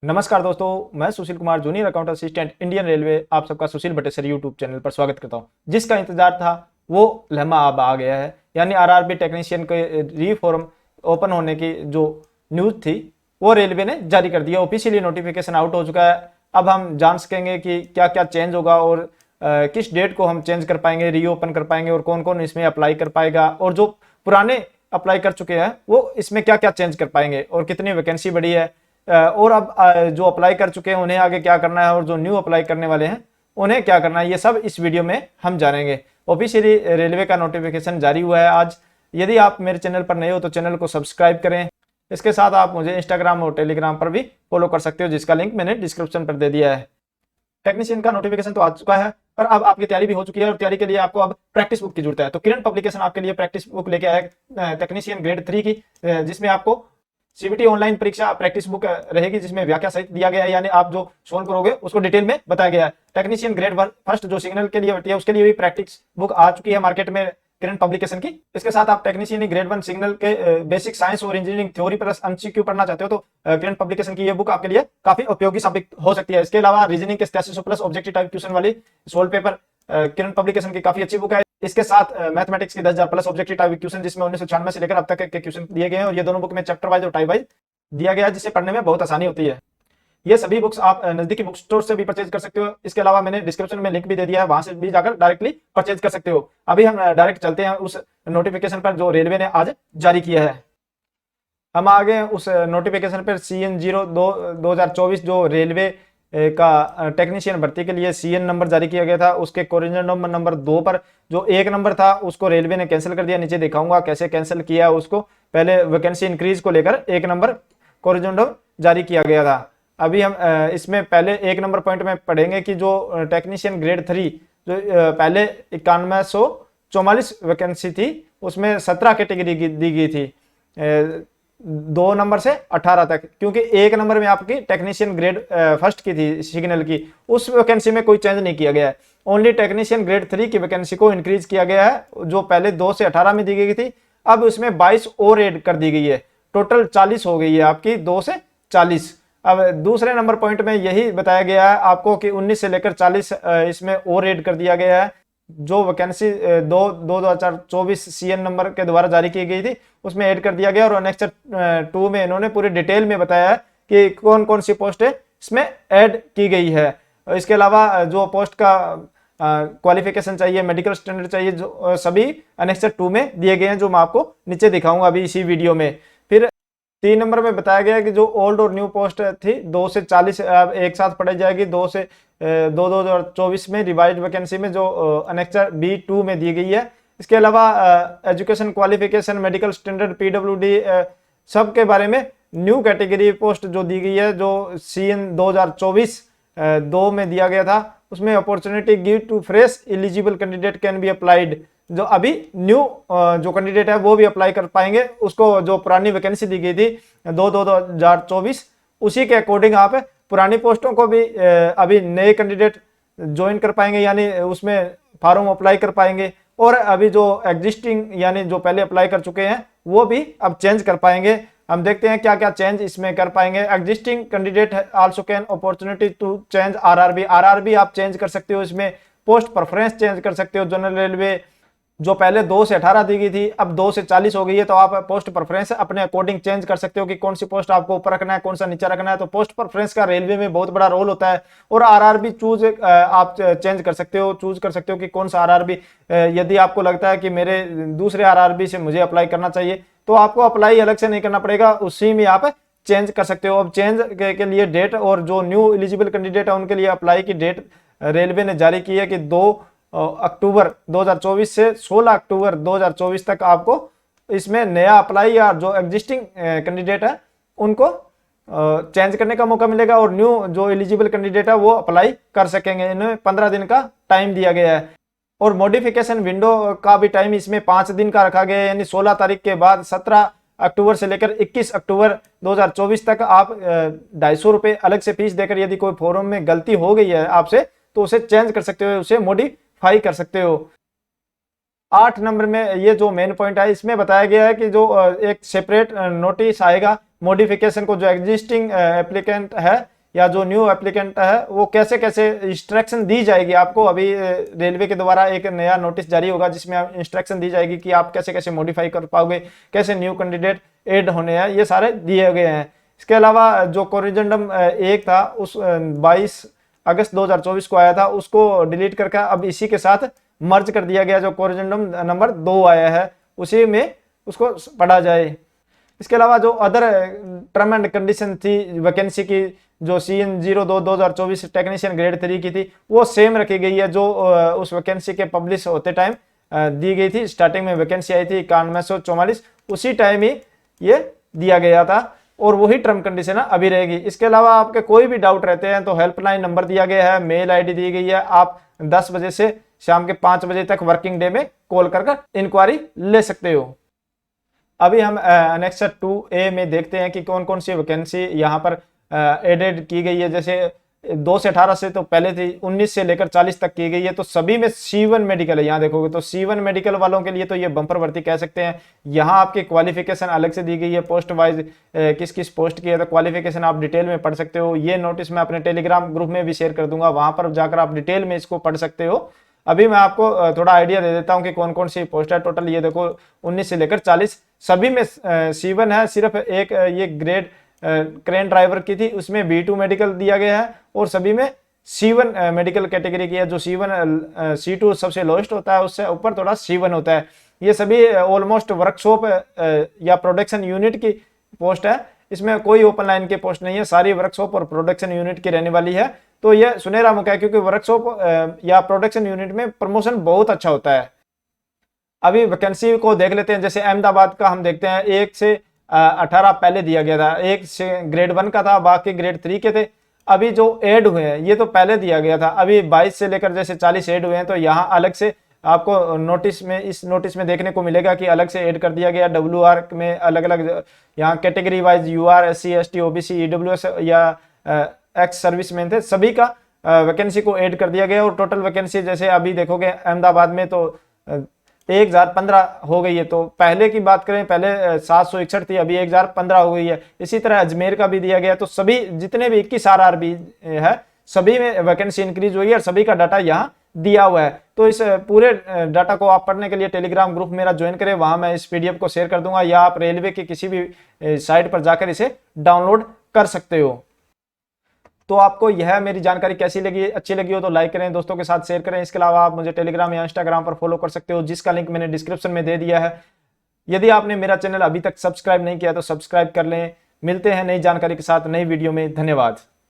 नमस्कार दोस्तों, मैं Sushil Kumar, junior account assistant, Indian railway. आप सबका सुशील बटेसर यूट्यूब चैनल पर स्वागत करता हूं। जिसका इंतजार था वो लम्हा अब आ गया है, यानी आरआरबी टेक्नीशियन के रीफॉर्म ओपन होने की जो न्यूज थी वो रेलवे ने जारी कर दिया। ऑफिशियली नोटिफिकेशन आउट हो चुका है। अब हम जान सकेंगे कि क्या क्या चेंज होगा और किस डेट को हम चेंज कर पाएंगे, रीओपन कर पाएंगे, और कौन कौन इसमें अप्लाई कर पाएगा, और जो पुराने अप्लाई कर चुके हैं वो इसमें क्या क्या चेंज कर पाएंगे, और कितनी वैकेंसी बढ़ी है, और अब जो अप्लाई कर चुके हैं उन्हें आगे क्या करना है, और जो न्यू अप्लाई करने वाले हैं उन्हें क्या करना है, ये सब इस वीडियो में हम जानेंगे। ऑफिशियली रेलवे का नोटिफिकेशन जारी हुआ है आज। यदि आप मेरे चैनल पर नए हो तो चैनल को सब्सक्राइब करें। इसके साथ आप मुझे इंस्टाग्राम और टेलीग्राम पर भी फॉलो कर सकते हो, जिसका लिंक मैंने डिस्क्रिप्शन पर दे दिया है। टेक्नीशियन का नोटिफिकेशन तो आ चुका है, पर अब आपकी तैयारी भी हो चुकी है, और तैयारी के लिए आपको अब प्रैक्टिस बुक की जरूरत है। तो किरण पब्लिकेशन आपके लिए प्रैक्टिस बुक लेके आया है टेक्नीशियन ग्रेड 3 की, जिसमें आपको सीबीटी ऑनलाइन परीक्षा प्रैक्टिस बुक रहेगी, जिसमें व्याख्या सहित दिया गया है, यानी आप जो सोल्व करोगे उसको डिटेल में बताया गया है। टेक्नीशियन ग्रेड 1 फर्स्ट जो सिग्नल के लिए होती है उसके लिए भी प्रैक्टिस बुक आ चुकी है मार्केट में किरण पब्लिकेशन की। इसके साथ आप टेक्नीशियन ग्रेड 1 सिग्नल के बेसिक साइंस और इंजीनियरिंग थ्योरी प्लस एमसीक्यू पढ़ना चाहते हो तो किरण पब्लिकेशन की ये बुक आपके लिए काफी उपयोगी साबित हो सकती है। इसके अलावा रीजनिंग के 8700 प्लस ऑब्जेक्टिव टाइप क्वेश्चन वाली सोल्व पेपर किरण पब्लिकेशन की काफी अच्छी बुक है। इसके साथ मैथमेटिक्स के 10,000 प्लस ऑब्जेक्टिव टाइप क्वेश्चन, जिसमें 1996 से लेकर अब तक के क्वेश्चन दिए गए हैं, और ये दोनों बुक में चैप्टर वाइज और टाइप वाइज दिया गया है, जिसे पढ़ने में बहुत आसानी होती है। ये सभी बुक्स आप नजदीकी बुक स्टोर से भी परचेज कर सकते हो। इसके अलावा मैंने डिस्क्रिप्शन में लिंक भी दे दिया है, वहां से भी जाकर डायरेक्टली परचेज कर सकते हो। अभी हम डायरेक्ट चलते हैं उस नोटिफिकेशन पर जो रेलवे ने आज जारी किया है। हम आगे उस नोटिफिकेशन पर CN02/2024 जो रेलवे का टेक्नीशियन भर्ती के लिए CN नंबर जारी किया गया था, उसके कोरिजेंडम नंबर 2 पर जो 1 नंबर था उसको रेलवे ने कैंसिल कर दिया। नीचे दिखाऊंगा कैसे कैंसिल किया उसको। पहले वैकेंसी इंक्रीज को लेकर 1 नंबर कोरिजेंडम जारी किया गया था। अभी हम इसमें पहले 1 नंबर पॉइंट में पढ़ेंगे कि जो टेक्नीशियन ग्रेड 3 जो पहले 9144 वैकेंसी थी, उसमें 17 कैटेगरी दी गई थी, 2 नंबर से 18 तक, क्योंकि 1 नंबर में आपकी टेक्नीशियन ग्रेड फर्स्ट की थी सिग्नल की, उस वैकेंसी में कोई चेंज नहीं किया गया है। ओनली टेक्नीशियन ग्रेड 3 की वैकेंसी को इंक्रीज किया गया है, जो पहले 2 से 18 में दी गई थी, अब उसमें 22 और ऐड कर दी गई है। टोटल 40 हो गई है आपकी, 2 से 40। अब दूसरे नंबर पॉइंट में यही बताया गया है आपको कि 19 से लेकर 40 इसमें और ऐड कर दिया गया है। जो वैकेंसी 2024 CN नंबर के द्वारा जारी की गई थी उसमें ऐड कर दिया गया, और अनेक्सर 2 में इन्होंने पूरी डिटेल में बताया है कि कौन कौन सी पोस्ट इसमें ऐड की गई है। इसके अलावा जो पोस्ट का क्वालिफिकेशन चाहिए, मेडिकल स्टैंडर्ड चाहिए, जो सभी अनेक्सर 2 में दिए गए हैं, जो मैं आपको नीचे दिखाऊंगा अभी इसी वीडियो में। फिर 3 नंबर में बताया गया कि जो ओल्ड और न्यू पोस्ट थी 2 से 40 एक साथ पढ़ी जाएगी। 2 से 2024 में रिवाइज वैकेंसी में जो अनेक्सर B2 में दी गई है। इसके अलावा education qualification, medical standard, PWD सब के बारे में न्यू कैटेगरी पोस्ट जो दी गई है, जो CN 2024 2 में दिया गया था, उसमें opportunity give to fresh eligible candidate can be applied. जो अभी न्यू जो कैंडिडेट है वो भी अप्लाई कर पाएंगे, उसको जो पुरानी वैकेंसी दी गई थी 2024 उसी के अकॉर्डिंग आप पुरानी पोस्टों को भी अभी नए कैंडिडेट ज्वाइन कर पाएंगे, यानी उसमें फॉर्म अप्लाई कर पाएंगे। और अभी जो एग्जिस्टिंग यानी जो पहले अप्लाई कर चुके हैं वो भी अब चेंज कर पाएंगे। हम देखते हैं क्या क्या चेंज इसमें कर पाएंगे। Existing candidate also can opportunity to change RRB आप चेंज कर सकते हो। इसमें पोस्ट प्रेफरेंस चेंज कर सकते हो। जनरल रेलवे जो पहले 2 से 18 दी गई थी अब 2 से 40 हो गई है, तो आप पोस्ट प्रेफरेंस अपने अकॉर्डिंग चेंज कर सकते हो कि कौन सी पोस्ट आपको ऊपर रखना है, कौन सा नीचे रखना है। तो पोस्ट प्रेफरेंस का रेलवे में बहुत बड़ा रोल होता है। और आरआरबी चूज आप चेंज कर सकते हो, चूज कर सकते हो कि कौन सा आरआरबी, यदि आपको लगता है कि मेरे दूसरे आरआरबी से मुझे अप्लाई करना चाहिए तो आपको अप्लाई अलग से नहीं करना पड़ेगा, उसी में आप चेंज कर सकते हो। अब चेंज के लिए डेट और जो न्यू एलिजिबल कैंडिडेट है उनके लिए अप्लाई की डेट रेलवे ने जारी की है कि 2 अक्टूबर 2024 से 16 अक्टूबर 2024 तक आपको इसमें नया अप्लाई या जो एग्जिस्टिंग कैंडिडेट है उनको चेंज करने का मौका मिलेगा, और न्यू जो एलिजिबल कैंडिडेट है वो अप्लाई कर सकेंगे। इन्हें 15 दिन का टाइम दिया गया है, और मॉडिफिकेशन विंडो का भी टाइम इसमें 5 दिन का रखा गया है, यानी 16 तारीख के बाद 17 अक्टूबर से लेकर 21 अक्टूबर 2024 तक आप 250 रुपये अलग से फीस देकर यदि कोई फॉर्म में गलती हो गई है आपसे तो उसे चेंज कर सकते हो, उसे मॉडिफाई कर सकते हो। 8 नंबर में ये जो मेन पॉइंट है इसमें बताया गया है कि जो एक सेपरेट नोटिस आएगा मॉडिफिकेशन को जो एग्जिस्टिंग एप्लीकेंट है या जो न्यू एप्लीकेंट है वो कैसे कैसे इंस्ट्रक्शन दी जाएगी आपको। अभी रेलवे के द्वारा एक नया नोटिस जारी होगा जिसमें इंस्ट्रक्शन दी जाएगी कि आप कैसे कैसे मॉडिफाई कर पाओगे, कैसे न्यू कैंडिडेट ऐड होने हैं, ये सारे दिए गए हैं। इसके अलावा जो कोरिजेंडम 1 था उस 22 अगस्त 2024 को आया था, उसको डिलीट करके अब इसी के साथ मर्ज कर दिया गया। जो कोरिजेंडम नंबर 2 आया है उसी में उसको पढ़ा जाए। इसके अलावा जो अदर टर्म एंड कंडीशन थी वैकेंसी की, जो CN02 2024 टेक्नीशियन ग्रेड 3 की थी, वो सेम रखी गई है जो उस वैकेंसी के पब्लिश होते टाइम दी गई थी। स्टार्टिंग में वैकेंसी आई थी 9144, उसी टाइम ही ये दिया गया था और वही टर्म कंडीशन अभी रहेगी। इसके अलावा आपके कोई भी डाउट रहते हैं तो हेल्पलाइन नंबर दिया गया है, मेल आईडी दी गई है, आप 10 बजे से शाम के 5 बजे तक वर्किंग डे में कॉल कर इंक्वायरी ले सकते हो। अभी हम एनेक्सर 2A में देखते हैं कि कौन कौन सी वैकेंसी यहाँ पर एडेड की गई है। जैसे 2 से 18 से तो पहले थी, 19 से लेकर 40 तक की गई है, तो सभी में C1 मेडिकल है। यहाँ देखोगे तो C1 मेडिकल वालों के लिए तो ये बम्पर भर्ती कह सकते हैं। यहाँ आपकी क्वालिफिकेशन अलग से दी गई है, पोस्ट वाइज किस किस पोस्ट की है, तो क्वालिफिकेशन आप डिटेल में पढ़ सकते हो। ये नोटिस मैं अपने टेलीग्राम ग्रुप में भी शेयर कर दूंगा, वहां पर जाकर आप डिटेल में इसको पढ़ सकते हो। अभी मैं आपको थोड़ा आइडिया दे देता हूं कि कौन कौन सी पोस्ट है। टोटल ये देखो 19 से लेकर 40, सभी में C1 है। सिर्फ एक ये ग्रेड क्रेन ड्राइवर की थी, उसमें B2 मेडिकल दिया गया है और सभी में C1 मेडिकल कैटेगरी की है। जो C2 सबसे लोएस्ट होता है, उससे ऊपर थोड़ा C1 होता है। ये सभी ऑलमोस्ट वर्कशॉप या प्रोडक्शन यूनिट की पोस्ट है, इसमें कोई ओपन लाइन की पोस्ट नहीं है, सारी वर्कशॉप और प्रोडक्शन यूनिट की रहने वाली है। तो यह सुनहरा मौका है क्योंकि वर्कशॉप या प्रोडक्शन यूनिट में प्रमोशन बहुत अच्छा होता है। अभी वैकेंसी को देख लेते हैं। जैसे अहमदाबाद का हम देखते हैं, 1 से 18 पहले दिया गया था, 1 से ग्रेड 1 का था, बाकी ग्रेड 3 के थे। अभी जो ऐड हुए हैं ये तो पहले दिया गया था, अभी 22 से लेकर जैसे 40 ऐड हुए हैं, तो यहाँ अलग से आपको नोटिस में, इस नोटिस में देखने को मिलेगा कि अलग से ऐड कर दिया गया। WR में अलग अलग यहाँ category wise UR, SC, ST, OBC, EWS या एक्स सर्विसमैन थे, सभी का वैकेंसी को ऐड कर दिया गया। और टोटल वैकेंसी जैसे अभी देखोगे अहमदाबाद में तो 1015 हो गई है। तो पहले की बात करें, पहले 761 थी, अभी 1015 हो गई है। इसी तरह अजमेर का भी दिया गया। तो सभी जितने भी 21 RRB है, सभी में वैकेंसी इंक्रीज हुई है और सभी का डाटा यहाँ दिया हुआ है। तो इस पूरे डाटा को आप पढ़ने के लिए टेलीग्राम ग्रुप मेरा ज्वाइन करें, वहां मैं इस PDF को शेयर कर दूंगा, या आप रेलवे की किसी भी साइट पर जाकर इसे डाउनलोड कर सकते हो। तो आपको यह मेरी जानकारी कैसी लगी, अच्छी लगी हो तो लाइक करें, दोस्तों के साथ शेयर करें। इसके अलावा आप मुझे टेलीग्राम या इंस्टाग्राम पर फॉलो कर सकते हो, जिसका लिंक मैंने डिस्क्रिप्शन में दे दिया है। यदि आपने मेरा चैनल अभी तक सब्सक्राइब नहीं किया तो सब्सक्राइब कर लें। मिलते हैं नई जानकारी के साथ नई वीडियो में। धन्यवाद।